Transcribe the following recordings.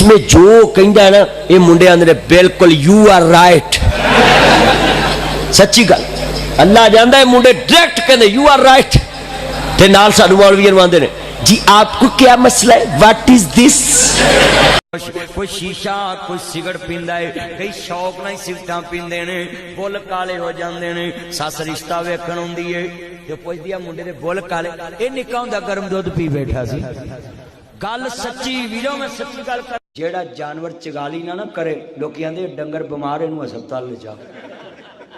इसमें जो कहता है ना ये मुंडे आंदे ने बिल्कुल यू आर राइट। सच्ची गल अल्लाह जानता है मुंडे डायरेक्ट कहते यू आर राइट। ते नाल साडू मौलवी आंदे ने जी आपको क्या मसला है, व्हाट इज दिस। कोई शीशा कोई सिगरेट पींदा है, कई शौक नाल सिगरेटां पींदे ने, बुल काले हो जांदे ने। सस रिश्ता वेखण आउंदी है ते पुछदी आ मुंडे दे बुल काले, ए निक्का हुंदा गरम दुध पी बैठा सी। गल सच्ची वीरो मैं सच्ची गल कर। जेड़ा जानवर चगाली ना करे लोग आंदे डंगर बीमार इनू हस्पताल ले जाओ।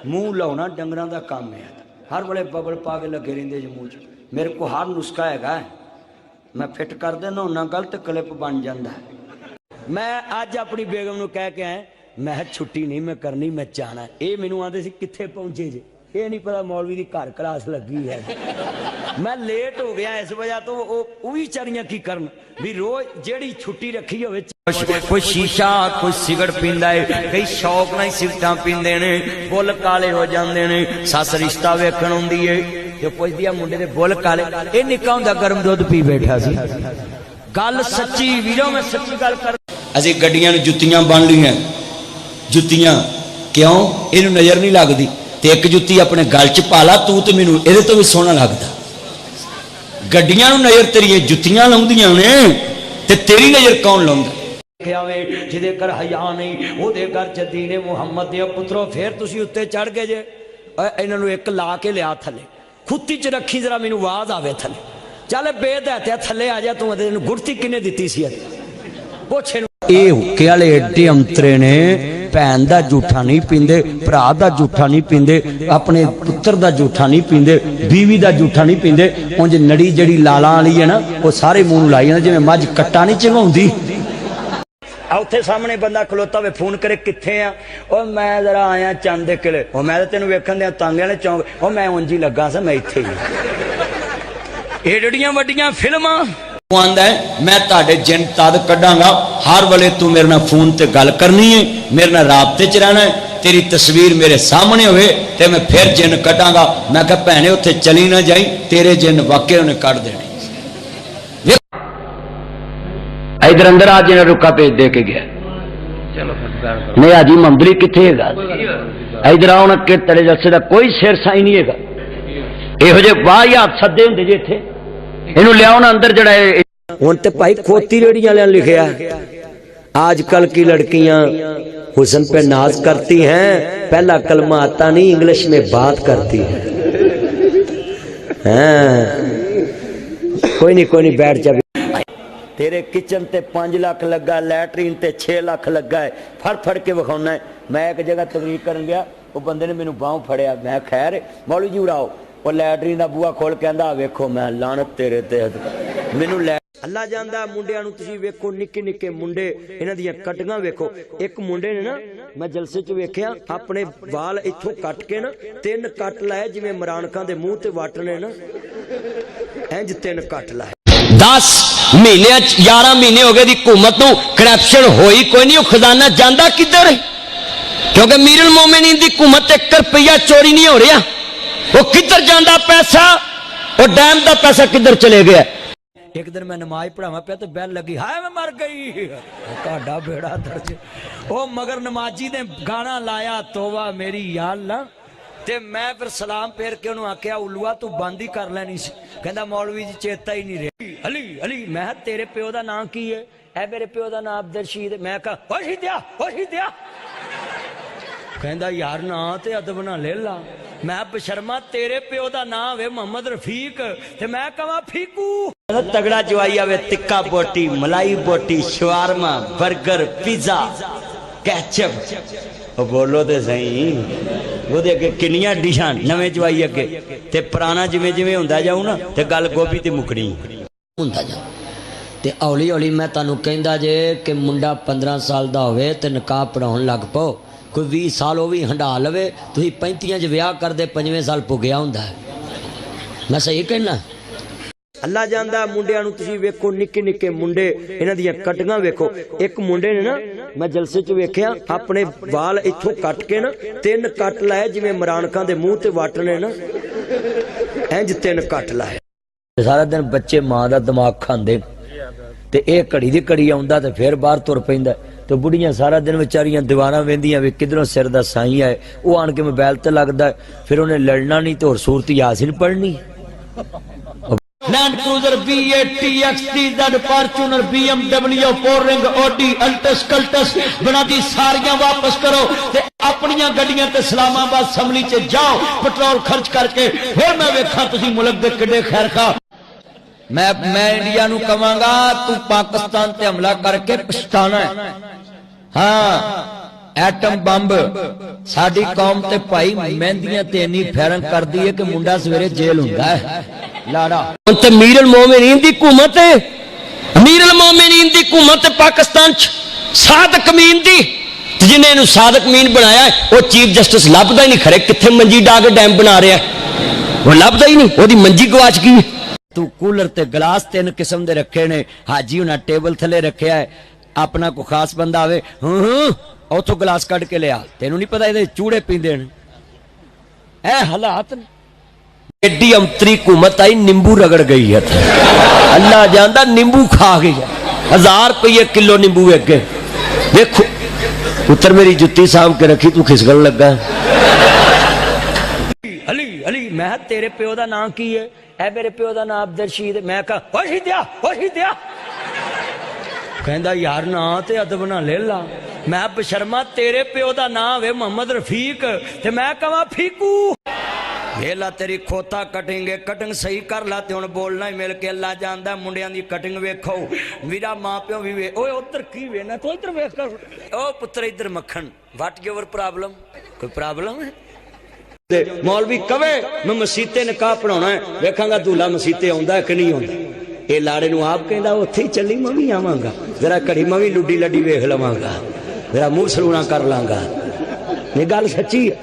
मूँह लाउणा डंगरां दा काम है, हर वेले बबल पा के लगे रहिंदे जे मूँह च। मेरे को हर नुस्खा हैगा, मैं फिट कर देना हुन्ना गलत क्लिप बन जाता है। मैं अज अपनी बेगम नूं कह के आया मैं छुट्टी नहीं मैं करनी मैं जाना। ये मैनू आंदे सी कित्थे पहुंचे जे, ये नहीं पता मौलवी दी घर क्लास लगी है। मैं लेट हो गया इस वजह तो वो भी चारियां की करन भी रोज जेड़ी छुट्टी रखी होवे। कोई शीशा कोई सिगरेट पींदा है, कई शौक नाल सिगरेटां पींदे ने, बुल काले हो जांदे ने। सस रिश्ता वेखण आउंदी है ते पुछदी आ मुंडे दे बुल काले, ए निक्का हुंदा गरम दुध पी बैठा सी। गल सच्ची वीरो मैं सच्ची गल कर। असीं गड्डियां नूं जुत्तियां बन लईआं, जुत्तियां क्यों इहनूं नज़र नहीं लगदी ते एक जुत्ती अपने गल च पा ला तू ते मैनूं इहदे तो भी सोहना लगदा। गड्डियां नूं नज़र तेरियां जुत्तियां लाउंदियां ने ते तेरी नज़र कौन लाउंदा। जिहदे घर हया नहीं ओहदे घर च दीने मुहम्मद दे पुत्रो फिर तुसीं उत्ते चढ़ गए जे। इन्हां नूं एक ला के लिया थले खुत्ती च रखी जरा मैनूं आवाज़ आवे थले। चल बेदहत्या थले आ जा तू तेनूं गुड़ती किने दित्ती सी पुछ ये हुक्के वाले एडे अंतरे ने भैन का जूठा नहीं पींदे, भरा का जूठा नहीं पींदे, अपने पुत्र का जूठा नहीं पींदे, बीवी का जूठा नहीं पींदे। उंज नड़ी जड़ी लाला वाली है ना वो सारे मूँह लाई जाने जिवें मझ कट्टा नहीं चंगाउंदी। उत्थे सामने बंदा खलोता वे फोन करे कित्थे आ, ओ मैं जरा आया चंद दे किले, ओ मैं तेनों वेखण दिया तांगे वाले चौंक, ओ मैं उंज ही लगा सा मैं इत्थे ही। एडियां वड्डियां फिल्मां आंदा है मैं ताडे जिन तद कढ़ांगा हर वेले तू मेरे नाल फोन ते गल करनी है, मेरे नाल राबते च रहना है, तेरी तस्वीर मेरे सामने होवे ते मैं फिर जिन कढ़ांगा। मैं कहा भैने उत्थे चली ना जाई तेरे जिन वाकई उन्हें कढ़ देने। इधर अंदर आज इन्हें रुका पेज दे के गया नहीं आज ही मंदरी किथे है इधर आओ ना कि तेरे जलसे का कोई सिर साई नहीं है। इहो जे वाहियात सदे हुंदे जे इत्थे इनू लियाओ ना अंदर जड़ा हुण ते भाई खोती रेड़ियां वालियां लिखिया आजकल की लड़कियां हुस्न पे नाज करती हैं, पहला कलमा आता नहीं इंग्लिश में बात करती है। कोई नहीं बैठ जा। तेरे किचन ते 5 लाख लगा, लैटरीन ते 6 लाख लगा है, फड़ के विखाना है। मैं एक जगह तकरीर करन गया वो बंदे ने मैनू बाहों फड़िया, मैं खैर मौलवी जी उड़ाओ, वो लैटरीन का बूहा खोल के आंदा वेखो मैं लानत तेरे ते मैनू लै। अल्लाह जानदा मुंडियां नूं तुसीं वेखो निक्के निक्के मुंडे इन्हां दियां कटिंगां वेखो। एक मुंडे ने ना मैं जलसे च वेखिया अपने वाल इत्थों कट के ना 3 कट लाए जिवें इमरान खान दे मूँह ते वट ने ना इंज 3 कट लाए। 10 महीने 11 महीने हो गए दी हुकूमत नूं करप्शन होई कोई नहीं, खजाना जांदा किधर है क्योंकि मीरुल मोमिनीन दी हुकूमत 1 रुपया चोरी नहीं हो रहा। वो किधर जांदा पैसा, वो डैम का पैसा किधर चले गया। एक दिन मैं नमाज पढ़ावा पिया तो बैल लगी हाय मैं मर गई ਤੁਹਾਡਾ बेड़ा दर्ज। ओ मगर नमाजी ने गाना लाया तोबा मेरी या अल्लाह ते मैं फिर सलाम फेर के उन्होंने आख्या उल्लुआ तू बंद ही कर लैनी सी। कहंदा मौलवी जी चेता ही नहीं रहा। अली अली मैं तेरे प्यो का नाम की है? ऐ मेरे प्यो का नाम अब्दुल रशीद। मैं कहा दिया कहंदा यार ना ते अदब ना ले ला। मैं बशर्मा तेरे प्यो का नाम है मोहम्मद रफीक ते मैं कहा फीकू। तगड़ा जवाई आवे तिक्का बोटी मलाई बोटी शवारमा बर्गर पिज्जा कैचअप बोलो तो सही वो अगे किनिया डिशां नवे जवाई अगे ते पुराना जिमें जिमें हुंदा जाऊ ना ते गल गोभी ते मुकनी हुंदा जा ते हौली हौली मैं तुहानूं कहंदा जे कि मुंडा 15 साल दा होवे ते निकाह पढ़ाउण लग पओ, कोई 20 साल वो भी हंडा लवे, तुसीं 35 च विआह करदे 5वें साल पुगया हुंदा है। मैं सही कहना? अल्लाह जानदा मुंडियां नूं तुसीं वेखो निक्के निक्के मुंडे इन्हां दियां कटिंगां वेखो। एक मुंडे ने ना मैं जलसे च वेखिया अपने वाल इत्थों कट के ना 3 कट लाए जिवें इमरान खान दे मूँह ते वट ने ना इंज 3 कट लाए। सारा दिन बच्चे मां दा दिमाग खांदे ਤੇ ਇਹ ਘੜੀ ਦੀ ਘੜੀ ਆਉਂਦਾ ਤੇ ਫਿਰ ਬਾਹਰ ਤੁਰ ਪੈਂਦਾ। ਤੇ ਬੁੜੀਆਂ ਸਾਰਾ ਦਿਨ ਵਿਚਾਰੀਆਂ ਦੀਵਾਰਾਂ ਵੇਂਦੀਆਂ ਵੀ ਕਿਧਰੋਂ ਸਿਰ ਦਾ ਸਾਈਂ ਆਏ। ਉਹ ਆਣ ਕੇ ਮੋਬਾਈਲ ਤੇ ਲੱਗਦਾ, ਫਿਰ ਉਹਨੇ ਲੜਨਾ ਨਹੀਂ ਤੇ ਹੋਰ ਸੂਰਤ ਯਾਸੀਨ ਪੜ੍ਹਨੀ। Land cruiser V80 XTZ Fortuner BMW 4 ring Audi Altis Cultus बना दी सारियां वापस करो ते अपनियां गड्डियां ते इस्लामाबाद समली च जाओ पेट्रोल खर्च करके फिर मैं वेखा तुसी मुल्क दे किड्डे खैर खा। मैं इंडिया नू कहांगा तू पाकिस्तान ते हमला करके पछताना है। हाँ एटम बंब साडी कौम ते भाई मेहंदियां ते इन्नी फैरन कर दी है कि मुंडा सवेरे जेल हुंदा है लाड़ा। ते अमीरुल मोमिनीन दी हुकूमत है, अमीरुल मोमिनीन दी हुकूमत पाकिस्तान च सादक अमीन दी, जिन्हें इन्हू सादक अमीन बनाया है वो चीफ जस्टिस लभदा ही नहीं। खरे किथे मंजी डा के डैम बना रहा है, वो लभदा ही नहीं, ओदी मंजी गवाच गई। तू कूलर ते गिलास 3 किस्म दे रखे ने, हाजी हुणा टेबल थले रखिया है। अपना कोई खास बंदा आवे उथों गिलास कट के लिया, तेनू नहीं पता ये चूड़े पींदे ने। ऐ हालात ने। एडी अंतरी हुकूमत आई नींबू रगड़ गई है, अल्लाह जानदा नींबू खा गई है। 1000 रुपये किलो नींबू अगे देखो। पुत्र मेरी जुत्ती सामभ के रखी, तू खिसकन लगा। अली अली मैं तेरे प्यो का नाम की है? ऐ मेरे प्यो का नाम अब्दुल रशीद। मैं कहा हिदिया कहंदा यार ना ते अदब ना ले ला। मैं बशर्मा तेरे प्यो का नाम है मोहम्मद रफीक ते मैं कहा फीकू। वेला तेरी खोता कटिंग कटिंग सही कर ला ते हुण बोलना ही मिल के। अल्लाह जानदा मुंडियां दी कटिंग वेखो, मेरा मां प्यो भी वे। ओए उधर की वेना तू इधर वेख कर। ओ पुत्र इधर मक्खन व्हाट योर प्रॉब्लम? कोई प्रॉब्लम है? मौलवी कवे मैं मसीते निकाह पढ़ाउणा है, वेखांगा दूल्हा मसीते आउंदा है कि नहीं आउंदा। ये लाड़े नूं आप कहंदा उत्थे ही चली मैं भी आवांगा, जरा घड़ी मैं भी लुड्डी लड्डी वेख लवांगा, जरा मूंह सलूना कर लांगा। ये गल सच्ची है।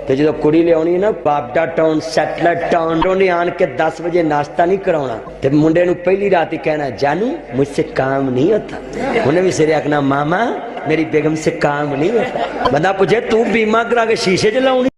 ते जो कुड़ी लियानी ना बाबडा टाउन सैटलर टाउन, उन्हें आन के 10 बजे नाश्ता नहीं कराना ते मुंडे नूं पहली रात ही कहना जानू मुझसे काम नहीं होता। उन्हें भी सिरे आखना मामा मेरी बेगम से काम नहीं होता। बंदा पूछे तू बीमा करा के शीशे च लाउनी